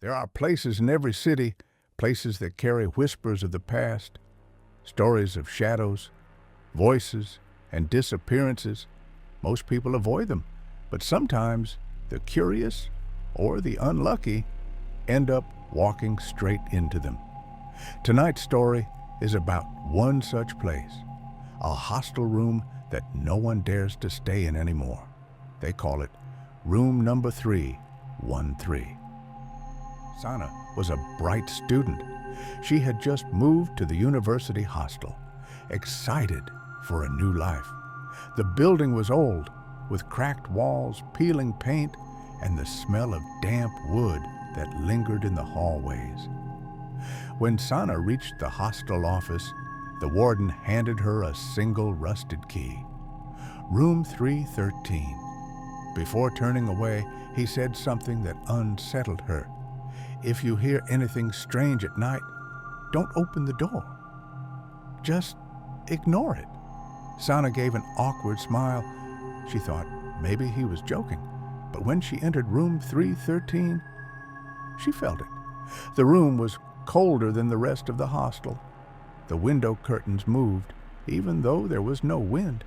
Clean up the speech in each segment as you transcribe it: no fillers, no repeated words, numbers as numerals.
There are places in every city, places that carry whispers of the past, stories of shadows, voices, and disappearances. Most people avoid them, but sometimes the curious or the unlucky end up walking straight into them. Tonight's story is about one such place, a hostel room that no one dares to stay in anymore. They call it room number 313. Sana was a bright student. She had just moved to the university hostel, excited for a new life. The building was old, with cracked walls, peeling paint, and the smell of damp wood that lingered in the hallways. When Sana reached the hostel office, the warden handed her a single rusted key. Room 313. Before turning away, he said something that unsettled her. If you hear anything strange at night, don't open the door. Just ignore it. Sana gave an awkward smile. She thought maybe he was joking. But when she entered room 313, she felt it. The room was colder than the rest of the hostel. The window curtains moved, even though there was no wind.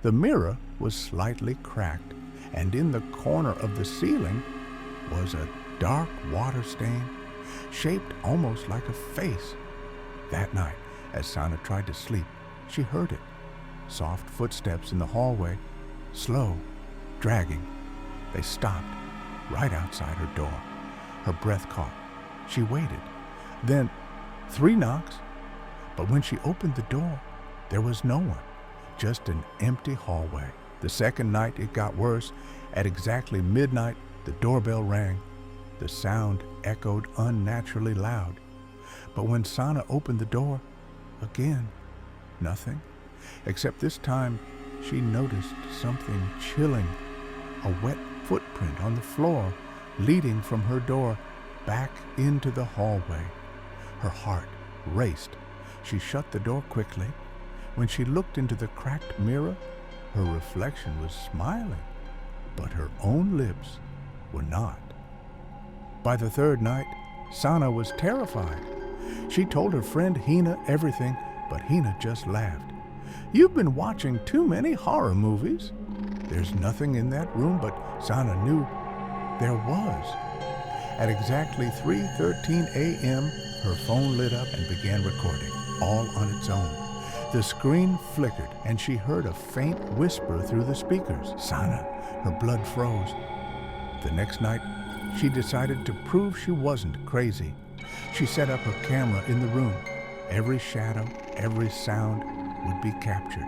The mirror was slightly cracked, and in the corner of the ceiling was a dark water stain, shaped almost like a face. That night, as Sana tried to sleep, she heard it. Soft footsteps in the hallway, slow, dragging. They stopped right outside her door. Her breath caught. She waited. Then 3 knocks. But when she opened the door, there was no one, just an empty hallway. The second night it got worse. At exactly midnight, the doorbell rang. The sound echoed unnaturally loud. But when Sana opened the door, again, nothing. Except this time, she noticed something chilling, a wet footprint on the floor leading from her door back into the hallway. Her heart raced. She shut the door quickly. When she looked into the cracked mirror, her reflection was smiling, but her own lips were not. By the third night, Sana was terrified. She told her friend Hina everything, but Hina just laughed. "You've been watching too many horror movies." There's nothing in that room, but Sana knew there was. At exactly 3:13 a.m., her phone lit up and began recording, all on its own. The screen flickered, and she heard a faint whisper through the speakers. Sana, her blood froze. The next night, she decided to prove she wasn't crazy. She set up her camera in the room. Every shadow, every sound would be captured.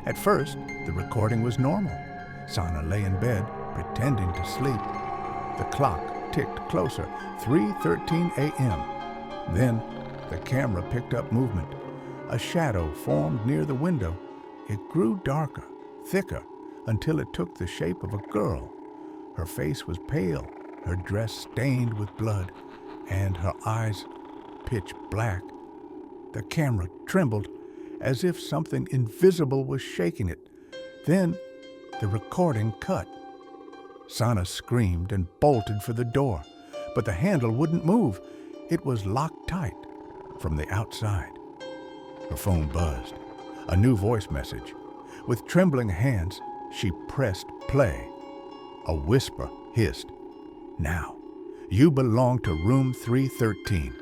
At first, the recording was normal. Sana lay in bed, pretending to sleep. The clock ticked closer, 3:13 a.m. Then, the camera picked up movement. A shadow formed near the window. It grew darker, thicker, until it took the shape of a girl. Her face was pale, her dress stained with blood, and her eyes pitch black. The camera trembled, as if something invisible was shaking it. Then, the recording cut. Sana screamed and bolted for the door, but the handle wouldn't move. It was locked tight from the outside. Her phone buzzed. A new voice message. With trembling hands, she pressed play. A whisper hissed, "Now, you belong to room 313.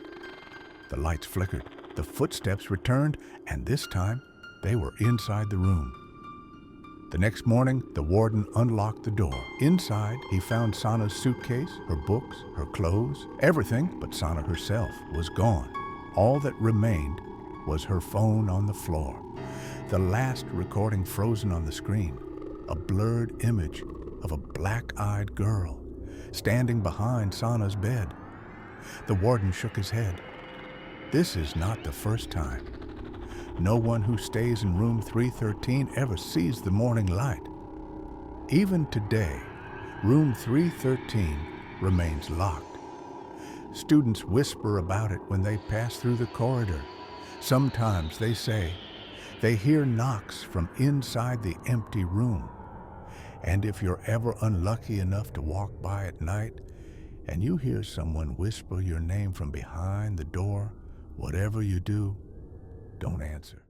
The lights flickered. The footsteps returned, and this time, they were inside the room. The next morning, the warden unlocked the door. Inside, he found Sana's suitcase, her books, her clothes, everything but Sana herself was gone. All that remained was her phone on the floor. The last recording frozen on the screen, a blurred image of a black-eyed girl standing behind Sana's bed. The warden shook his head. This is not the first time. No one who stays in room 313 ever sees the morning light. Even today, room 313 remains locked. Students whisper about it when they pass through the corridor. Sometimes they say they hear knocks from inside the empty room. And if you're ever unlucky enough to walk by at night, and you hear someone whisper your name from behind the door, whatever you do, don't answer.